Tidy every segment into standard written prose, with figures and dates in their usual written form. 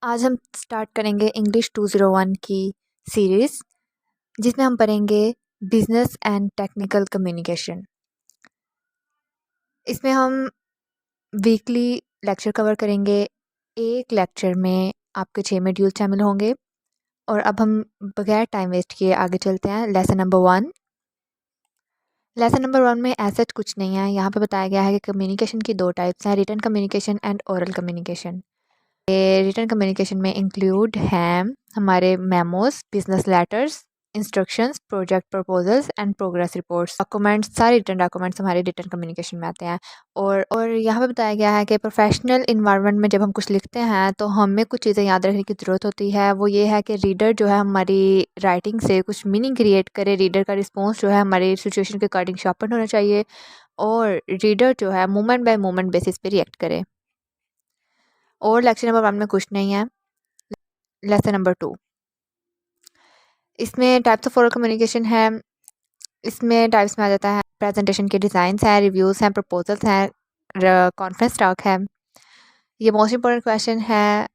आज हम स्टार्ट करेंगे इंग्लिश 201 की सीरीज़, जिसमें हम पढ़ेंगे बिजनेस एंड टेक्निकल कम्युनिकेशन। इसमें हम वीकली लेक्चर कवर करेंगे। एक लेक्चर में आपके 6 मॉड्यूल शामिल होंगे। और अब हम बगैर टाइम वेस्ट किए आगे चलते हैं लेसन नंबर 1। लेसन नंबर 1 में ऐसा कुछ नहीं है। यहाँ पे बताया गया है कि कम्युनिकेशन की 2 टाइप्स हैं, written communication and oral communication. Written communication में इंक्लूड हैं हमारे memos, business letters, instructions, project proposals and progress reports. Documents, सारे रिटन डॉक्यूमेंट्स हमारे रिटन कम्युनिकेशन में आते हैं। और यहाँ पे बताया गया है कि प्रोफेशनल इन्वायरमेंट में जब हम कुछ लिखते हैं तो हमें कुछ चीज़ें याद रखने की ज़रूरत होती है। वो ये है कि रीडर जो है हमारी राइटिंग से कुछ मीनिंग क्रिएट करे। रीडर का रिस्पॉन्स जो है हमारी सिचुएशन के अकॉर्डिंग शार्पन होना चाहिए। और रीडर जो है मोमेंट बाय मोमेंट बेसिस पे रिएक्ट करे। और लेक्चर नंबर 1 में कुछ नहीं है। लेसन नंबर 2, इसमें टाइप्स ऑफ ओरल कम्युनिकेशन है। इसमें टाइप्स में आ जाता है प्रेजेंटेशन के डिज़ाइंस हैं, रिव्यूज़ हैं, प्रपोजल्स हैं, कॉन्फ्रेंस टॉक है। ये मोस्ट इंपॉर्टेंट क्वेश्चन है,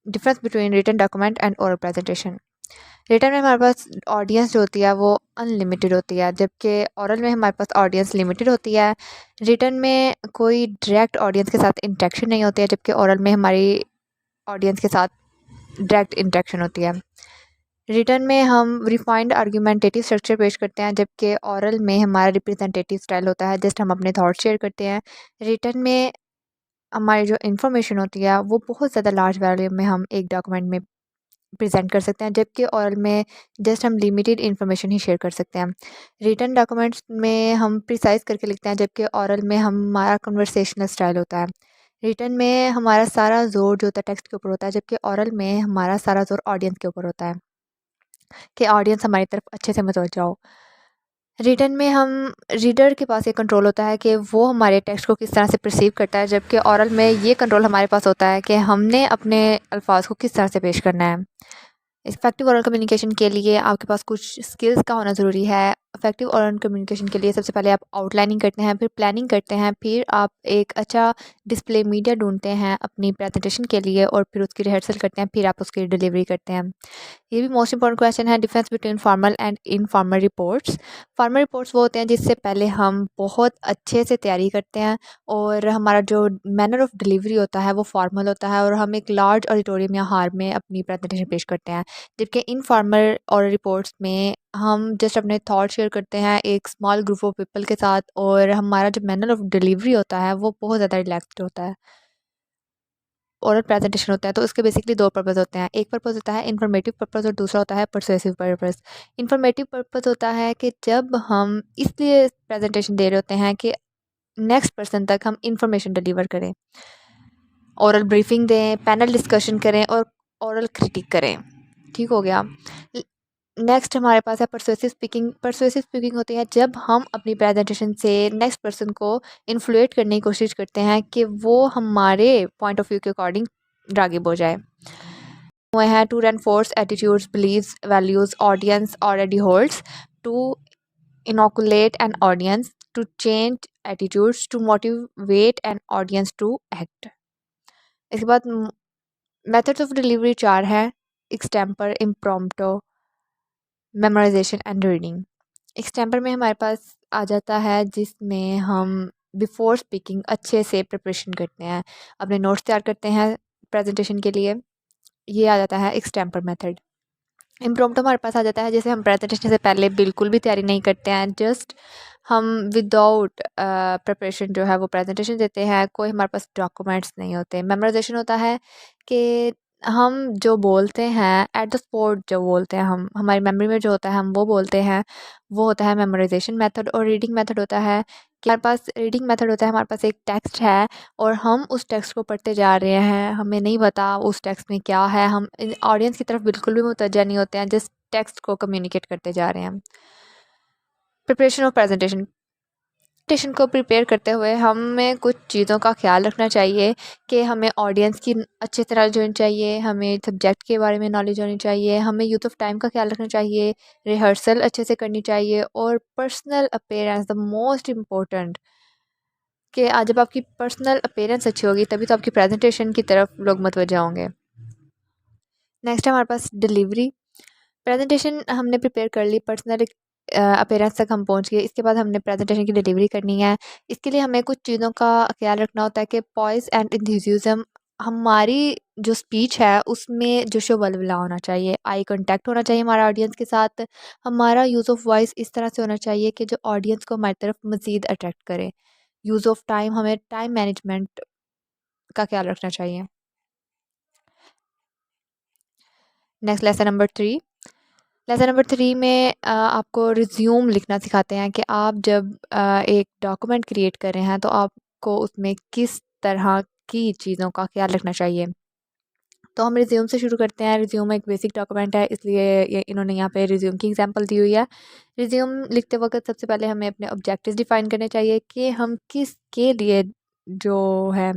difference between written document and oral presentation. Written में हमारे पास ऑडियंस जो होती है वो अनलिमिटेड होती है, जबकि ओरल में हमारे पास ऑडियंस लिमिटेड होती है। रिटन में कोई डायरेक्ट ऑडियंस के साथ इंटरेक्शन नहीं होती है, जबकि ओरल में हमारी ऑडियंस के साथ डायरेक्ट इंटरेक्शन होती है। रिटन में हम रिफाइंड आर्गुमेंटेटिव स्ट्रक्चर पेश करते हैं, जबकि ओरल में हमारा रिप्रेजेंटेटिव स्टाइल होता है, जस्ट हम अपने थॉट शेयर करते हैं। रिटन में हमारी जो इन्फॉर्मेशन होती है वो बहुत ज़्यादा लार्ज वॉल्यूम में हम एक डॉक्यूमेंट में प्रेजेंट कर सकते हैं, जबकि ओरल में जस्ट हम लिमिटेड इन्फॉर्मेशन ही शेयर कर सकते हैं। रिटन डॉक्यूमेंट्स में हम प्रिसाइज करके लिखते हैं, जबकि ओरल में हमारा कन्वर्सेशनल स्टाइल होता है। रिटन में हमारा सारा जोर जो होता है टेक्स्ट के ऊपर होता है, जबकि ओरल में हमारा सारा जोर ऑडियंस के ऊपर होता है कि ऑडियंस हमारी तरफ अच्छे से मतवज्जा हो। रिटन में हम रीडर के पास ये कंट्रोल होता है कि वो हमारे टेक्स्ट को किस तरह से परसीव करता है, जबकि ओरल में ये कंट्रोल हमारे पास होता है कि हमने अपने अल्फाज को किस तरह से पेश करना है। इफ़ेक्टिव ओरल कम्युनिकेशन के लिए आपके पास कुछ स्किल्स का होना ज़रूरी है। इफ़ेक्टिव ओरल कम्युनिकेशन के लिए सबसे पहले आप आउटलाइनिंग करते हैं, फिर प्लानिंग करते हैं, फिर आप एक अच्छा डिस्प्ले मीडिया ढूंढते हैं अपनी प्रेजेंटेशन के लिए, और फिर उसकी रिहर्सल करते हैं, फिर आप उसकी डिलीवरी करते हैं। ये भी मोस्ट इंपॉर्टेंट क्वेश्चन है, difference between formal and informal reports. Formal reports वो होते हैं जिससे पहले हम बहुत अच्छे से तैयारी करते हैं, और हमारा जो मैनर ऑफ डिलीवरी होता है वो फॉर्मल होता है, और हम एक लार्ज ऑडिटोरियम या हॉल में अपनी प्रेजेंटेशन पेश करते हैं। जबकि इनफॉर्मल और रिपोर्ट्स में हम जस्ट अपने थॉट शेयर करते हैं एक स्मॉल ग्रुप ऑफ पीपल के साथ, और हमारा जो मैनर ऑफ डिलीवरी होता है वो बहुत ज़्यादा रिलैक्स्ड होता है। ओरल प्रेजेंटेशन होता है तो उसके बेसिकली 2 पर्पस होते हैं। एक पर्पस होता है इन्फॉर्मेटिव पर्पस और दूसरा होता है परसुएसिव पर्पस। इन्फॉर्मेटिव पर्पस होता है कि जब हम इसलिए प्रेजेंटेशन दे रहे होते हैं कि नेक्स्ट पर्सन तक हम इंफॉर्मेशन डिलीवर करें, ओरल ब्रीफिंग दें, पैनल डिस्कशन करें और ओरल क्रिटिक करें। ठीक हो गया। नेक्स्ट हमारे पास है परसुएसिव स्पीकिंग। परसुएसिव स्पीकिंग होती है जब हम अपनी प्रेजेंटेशन से नेक्स्ट पर्सन को इन्फ्लुएट करने की कोशिश करते हैं कि वो हमारे पॉइंट ऑफ व्यू के अकॉर्डिंग राग़िब हो जाए। वो है to reinforce attitudes, beliefs, values audience already holds, to inoculate an audience, to change attitudes, to motivate an audience to act। इसके बाद मेथड्स ऑफ डिलीवरी 4 है, extempore, impromptu, memorization and reading. Extempore में हमारे पास आ जाता है जिसमें हम बिफोर स्पीकिंग अच्छे से प्रिपरेशन करते हैं, अपने नोट्स तैयार करते हैं प्रेजेंटेशन के लिए। ये आ जाता है एक्सटेम्पर मेथड। इम्प्रॉम्प्टू हमारे पास आ जाता है जैसे हम प्रेजेंटेशन से पहले बिल्कुल भी तैयारी नहीं करते हैं, जस्ट हम विदाउट प्रिपरेशन जो है वो प्रेजेंटेशन देते हैं। कोई हमारे पास डॉक्यूमेंट्स नहीं होते। मेमोराइजेशन होता है कि हम जो बोलते हैं एट द स्पॉट जो बोलते हैं, हम हमारी मेमोरी में जो होता है हम वो बोलते हैं, वो होता है मेमोराइजेशन मेथड। और रीडिंग मेथड होता है कि हमारे पास रीडिंग मेथड होता है, हमारे पास एक टेक्स्ट है और हम उस टेक्स्ट को पढ़ते जा रहे हैं, हमें नहीं पता उस टेक्स्ट में क्या है, हम ऑडियंस की तरफ बिल्कुल भी मुतवज्जह नहीं होते हैं, जस्ट टेक्स्ट को कम्युनिकेट करते जा रहे हैं। प्रिपरेशन ऑफ प्रेजेंटेशन को प्रिपेयर करते हुए हमें कुछ चीज़ों का ख्याल रखना चाहिए कि हमें ऑडियंस की अच्छी तरह जो चाहिए, हमें सब्जेक्ट के बारे में नॉलेज होनी चाहिए, हमें यूथ ऑफ टाइम का ख्याल रखना चाहिए, रिहर्सल अच्छे से करनी चाहिए, और personal appearance the most important, कि आज जब आपकी पर्सनल अपीयरेंस अच्छी होगी तभी तो आपकी प्रेजेंटेशन की तरफ लोग मुतवज्जह होंगे। नेक्स्ट है हमारे पास डिलीवरी। प्रेजेंटेशन हमने प्रिपेयर कर ली, पर्सनल अपीयरेंस तक हम पहुंच गए। इसके बाद हमने प्रेजेंटेशन की डिलीवरी करनी है। इसके लिए हमें कुछ चीज़ों का ख्याल रखना होता है कि पॉइस एंड इंथुजियाज्म, हमारी जो स्पीच है उसमें जोशो वल्वला होना चाहिए, आई कांटेक्ट होना चाहिए हमारा ऑडियंस के साथ। हमारा यूज़ ऑफ वॉइस इस तरह से होना चाहिए कि जो ऑडियंस को हमारी तरफ मज़ीद अट्रैक्ट करे। यूज़ ऑफ टाइम, हमें टाइम मैनेजमेंट का ख्याल रखना चाहिए। नेक्स्ट लेसन नंबर 3 में आपको रिज्यूम लिखना सिखाते हैं कि आप जब एक डॉक्यूमेंट क्रिएट कर रहे हैं तो आपको उसमें किस तरह की चीज़ों का ख्याल रखना चाहिए। तो हम रिज्यूम से शुरू करते हैं। रिज्यूम एक बेसिक डॉक्यूमेंट है, इसलिए ये इन्होंने यहाँ पे रिज्यूम की एग्जांपल दी हुई है। रिज्यूम लिखते वक्त सबसे पहले हमें अपने ऑब्जेक्टिव्स डिफाइन करने चाहिए कि हम किसके लिए जो है,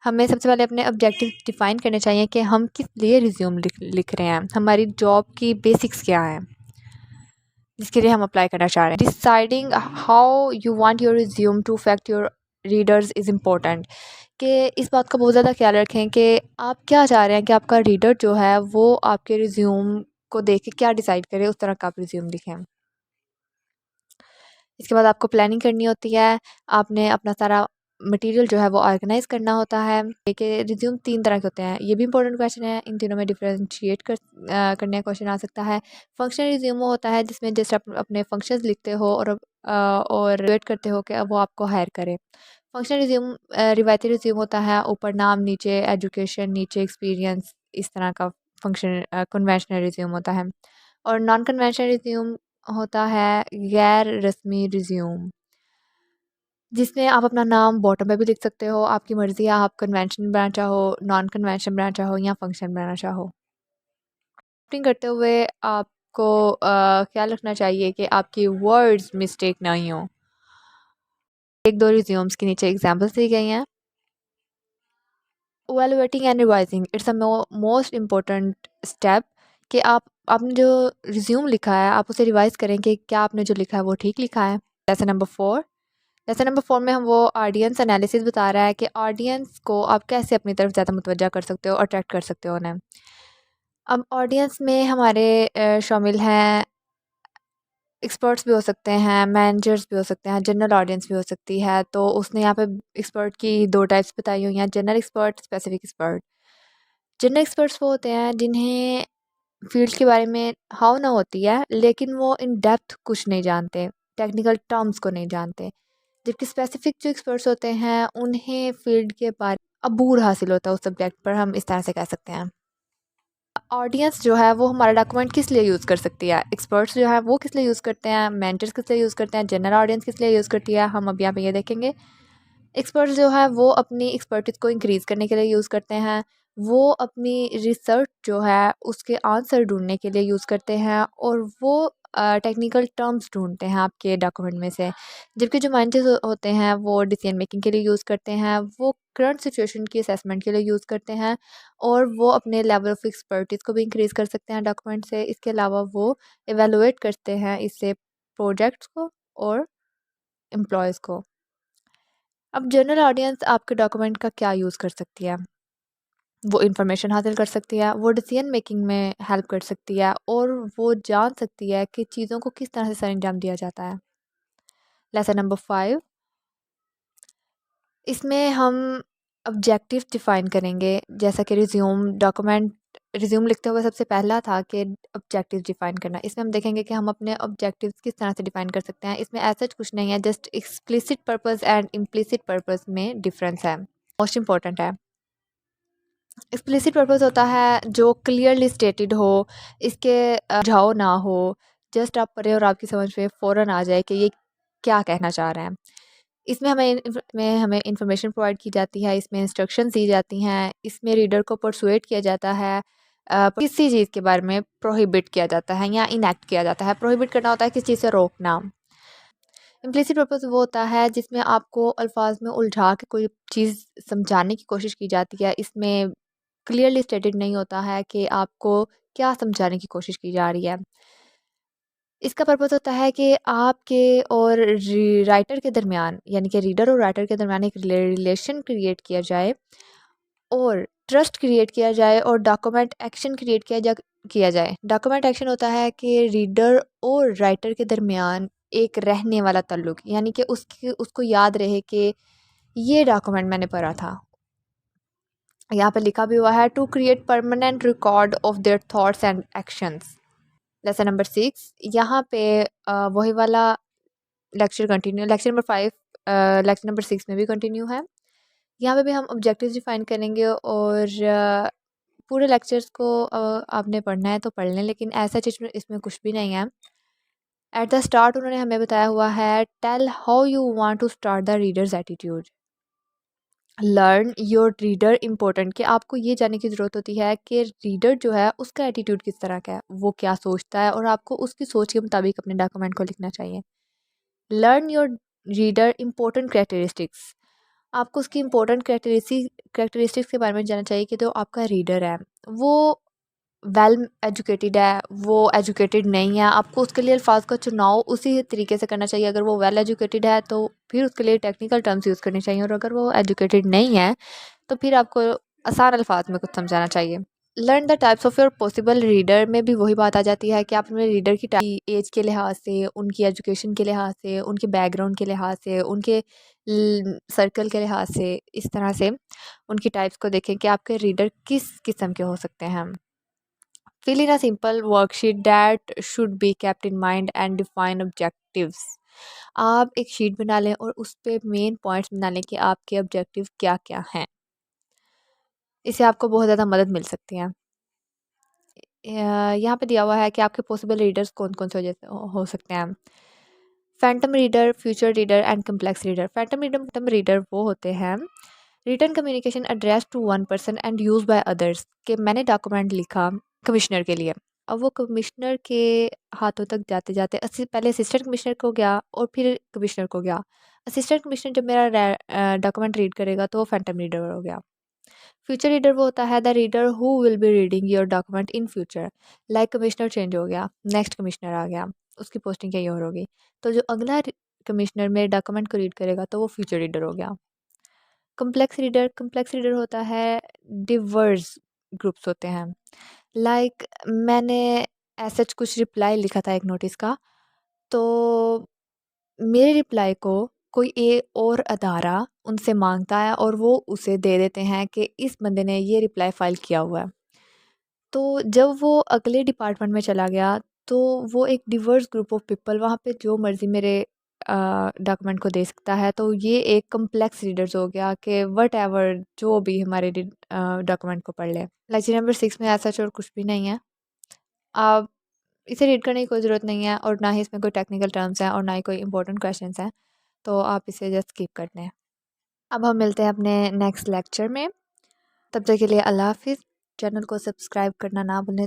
हमें सबसे पहले अपने ऑब्जेक्टिव डिफाइन करने चाहिए कि हम किस लिए रिज्यूम लिख रहे हैं, हमारी जॉब की बेसिक्स क्या हैं जिसके लिए हम अप्लाई करना चाह रहे हैं। Deciding how you want your resume to affect your readers is important, कि इस बात का बहुत ज़्यादा ख्याल रखें कि आप क्या चाह रहे हैं कि आपका रीडर जो है वो आपके रिज्यूम को देख के क्या डिसाइड करे, उस तरह का आप रिज्यूम लिखें। इसके बाद आपको प्लानिंग करनी होती है, आपने अपना सारा मटेरियल जो है वो ऑर्गेनाइज करना होता है। कि रिज्यूम 3 तरह के होते हैं, ये भी इंपॉर्टेंट क्वेश्चन है। इन तीनों में डिफरेंशिएट करने का क्वेश्चन आ सकता है। फंक्शनल रिज्यूम वो होता है जिसमें जस्ट आप अपने फंक्शंस लिखते हो और वेट करते हो कि वो आपको हायर करे। फंक्शनल रिज्यूम रिवायती रिज्यूम होता है, ऊपर नाम, नीचे एजुकेशन, नीचे एक्सपीरियंस, इस तरह का फंक्शन कन्वेंशनल रिज्यूम होता है। और नॉन कन्वेंशनल रिज्यूम होता है गैर रस्मी रिज्यूम, जिसमें आप अपना नाम बॉटम पे भी लिख सकते हो, आपकी मर्ज़ी है, आप कन्वेंशन बनाना चाहो, नॉन कन्वेंशन बनाना चाहो या फंक्शन बनाना चाहो। टाइपिंग करते हुए आपको ख्याल रखना चाहिए कि आपकी वर्ड्स मिस्टेक नहीं हो। एक दो रिज्यूम्स के नीचे एग्जांपल्स दी गई हैं। Evaluating and revising, it's a most important step, कि आपने जो रिज्यूम लिखा है आप उसे रिवाइज करें कि क्या आपने जो लिखा है वो ठीक लिखा है। लेसन नंबर 4 में हम वो ऑडियंस एनालिसिस बता रहा है कि ऑडियंस को आप कैसे अपनी तरफ ज़्यादा मुतवज्जा कर सकते हो, अट्रैक्ट कर सकते हो उन्हें। अब ऑडियंस में हमारे शामिल हैं, एक्सपर्ट्स भी हो सकते हैं, मैनेजर्स भी हो सकते हैं, जनरल ऑडियंस भी हो सकती है। तो उसने यहाँ पे एक्सपर्ट की 2 टाइप्स बताई हुई हैं, general expert, specific expert. General experts वो होते हैं जिन्हें फील्ड के बारे में हाउ ना होती है, लेकिन वो इन डेप्थ कुछ नहीं जानते, टेक्निकल टर्म्स को नहीं जानते। जबकि स्पेसिफिक जो एक्सपर्ट्स होते हैं उन्हें फील्ड के बारे अबूर हासिल होता है उस सब्जेक्ट पर, हम इस तरह से कह सकते हैं। ऑडियंस जो है वो हमारा डॉक्यूमेंट किस लिए यूज़ कर सकती है, एक्सपर्ट्स जो है वो किस लिए यूज़ करते हैं, मेंटर्स किस लिए यूज़ करते हैं, जनरल ऑडियंस किस लिए यूज़ करती है, हम अब यहाँ पे ये देखेंगे। एक्सपर्ट्स जो है वो अपनी एक्सपर्टीज़ को इंक्रीज़ करने के लिए यूज़ करते हैं, वो अपनी रिसर्च जो है उसके आंसर ढूँढने के लिए यूज़ करते हैं, और वो टेक्निकल टर्म्स ढूँढते हैं आपके डॉक्यूमेंट में से। जबकि जो माइंडर्स होते हैं वो डिसीजन मेकिंग के लिए यूज़ करते हैं, वो करंट सिचुएशन की असेसमेंट के लिए यूज़ करते हैं, और वो अपने लेवल ऑफ एक्सपर्टीज़ को भी इंक्रीज़ कर सकते हैं डॉक्यूमेंट से। इसके अलावा वो एवेलुएट करते हैं इससे प्रोजेक्ट्स को और एम्प्लॉयज़ को। अब जनरल ऑडियंस आपके डॉक्यूमेंट का क्या यूज़ कर सकती है, वो इन्फॉर्मेशन हासिल कर सकती है, वो डिसीजन मेकिंग में हेल्प कर सकती है, और वो जान सकती है कि चीज़ों को किस तरह से सरअंजाम दिया जाता है। लेसन नंबर 5, इसमें हम ऑब्जेक्टिव डिफ़ाइन करेंगे। जैसा कि रिज्यूम लिखते हुए सबसे पहला था कि ऑब्जेक्टिव डिफ़ाइन करना। इसमें हम देखेंगे कि हम अपने ऑब्जेक्टिव्स किस तरह से डिफ़ाइन कर सकते हैं। इसमें ऐसा कुछ नहीं है, just explicit purpose and implicit purpose में डिफरेंस है, मोस्ट इम्पॉर्टेंट है। एक्सप्लिसिट पर्पस होता है जो क्लियरली स्टेटेड हो, इसके झाव ना हो, जस्ट आप पढ़ें और आपकी समझ में फ़ौरन आ जाए कि ये क्या कहना चाह रहे हैं। इसमें हमें इंफॉर्मेशन प्रोवाइड की जाती है, इसमें इंस्ट्रक्शंस दी जाती हैं, इसमें रीडर को परसुएट किया जाता है, किसी चीज़ के बारे में प्रोहिबिट किया जाता है या इनएक्ट किया जाता है। प्रोहिबिट करना होता है किसी चीज़ से रोकना। इम्प्लिसिट पर्पस वो होता है जिसमें आपको अल्फाज में उलझा के कोई चीज़ समझाने की कोशिश की जाती है। इसमें क्लियरली स्टेटेड नहीं होता है कि आपको क्या समझाने की कोशिश की जा रही है। इसका पर्पस होता है कि आपके और राइटर के दरमियान, यानी कि रीडर और राइटर के दरमियान एक रिलेशन क्रिएट किया जाए, और ट्रस्ट क्रिएट किया जाए और डॉक्यूमेंट एक्शन क्रिएट किया जाए। डॉक्यूमेंट एक्शन होता है कि रीडर और राइटर के दरमियान एक रहने वाला ताल्लुक, यानी कि उसको याद रहे कि ये डॉक्यूमेंट मैंने पढ़ा था। यहाँ पे लिखा भी हुआ है to create permanent record of their thoughts and actions. Lesson number 6 यहाँ पे वही वाला lecture continue, lecture number 5 lecture number 6 में भी कंटिन्यू है। यहाँ पे भी हम ऑब्जेक्टिव्स डिफाइन करेंगे और पूरे लेक्चर्स को आपने पढ़ना है तो पढ़ लें, लेकिन ऐसा चीज़ इसमें कुछ भी नहीं है। एट द स्टार्ट उन्होंने हमें बताया हुआ है tell how you want to start the readers attitude, learn your reader important, कि आपको ये जानने की ज़रूरत होती है कि रीडर जो है उसका एटीट्यूड किस तरह का है, वो क्या सोचता है, और आपको उसकी सोच के मुताबिक अपने डॉक्यूमेंट को लिखना चाहिए। Learn your reader important characteristics, आपको उसकी इम्पोर्टेंट कैरेक्टरिस्टिक्स के बारे में जानना चाहिए कि जो आपका रीडर है वो वेल एजुकेटेड है, वो एजुकेटेड नहीं है, आपको उसके लिए अल्फाज का चुनाव उसी तरीके से करना चाहिए। अगर वो वेल एजुकेटेड है तो फिर उसके लिए टेक्निकल टर्म्स यूज़ करने चाहिए, और अगर वो एजुकेटेड नहीं है तो फिर आपको आसान अल्फाज में कुछ समझाना चाहिए। Learn the types of your possible reader में भी वही बात आ जाती है कि आप अपने रीडर की एज के लिहाज से, उनकी एजुकेशन के लिहाज से, उनके बैकग्राउंड के लिहाज से, उनके सर्कल के लिहाज से, इस तरह से उनकी टाइप्स को देखें कि आपके रीडर किस किस्म के हो सकते हैं। Fill in a simple worksheet that should be kept in mind and define objectives. आप एक शीट बना लें और उस पे मेन पॉइंट्स बना लें कि आपके ऑब्जेक्टिव क्या क्या हैं। इससे आपको बहुत ज़्यादा मदद मिल सकती है। यहाँ पे दिया हुआ है कि आपके पॉसिबल रीडर्स कौन कौन से हो सकते हैं। Phantom reader, future reader and complex reader. Phantom reader वो होते हैं written communication address to one person and use by others, कि मैंने डॉक्यूमेंट लिखा कमिश्नर के लिए, अब वो कमिश्नर के हाथों तक जाते जाते पहले असिस्टेंट कमिश्नर को गया और फिर कमिश्नर को गया। असिस्टेंट कमिश्नर जब मेरा डॉक्यूमेंट रीड करेगा तो वो फैंटम रीडर हो गया। फ्यूचर रीडर वो होता है the reader who will be reading your document in future, like commissioner change हो गया, नेक्स्ट कमिश्नर आ गया, उसकी पोस्टिंग कहीं और होगी, तो जो अगला कमिश्नर मेरे डॉक्यूमेंट को रीड करेगा तो वो फ्यूचर रीडर हो गया। कम्प्लेक्स रीडर होता है डिवर्स ग्रुप्स होते हैं, लाइक मैंने ऐसा कुछ रिप्लाई लिखा था एक नोटिस का, तो मेरे रिप्लाई को कोई और अदारा उनसे मांगता है और वो उसे दे देते हैं कि इस बंदे ने ये रिप्लाई फ़ाइल किया हुआ है। तो जब वो अगले डिपार्टमेंट में चला गया तो वो एक डिवर्स ग्रुप ऑफ पीपल वहाँ पे जो मर्ज़ी मेरे डॉक्यूमेंट को दे सकता है। तो ये एक कम्प्लेक्स रीडर्स हो गया कि वटएवर जो भी हमारे डॉक्यूमेंट को पढ़ ले। लेक्चर नंबर 6 में ऐसा और कुछ भी नहीं है। आप इसे रीड करने की कोई ज़रूरत नहीं है और ना ही इसमें कोई टेक्निकल टर्म्स हैं और ना ही कोई इंपॉर्टेंट क्वेश्चंस हैं, तो आप इसे जस्ट स्किप कर दें। अब हम मिलते हैं अपने नेक्स्ट लेक्चर में, तब तक के लिए अल्लाह हाफ़िज़। चैनल को सब्सक्राइब करना ना भूलें।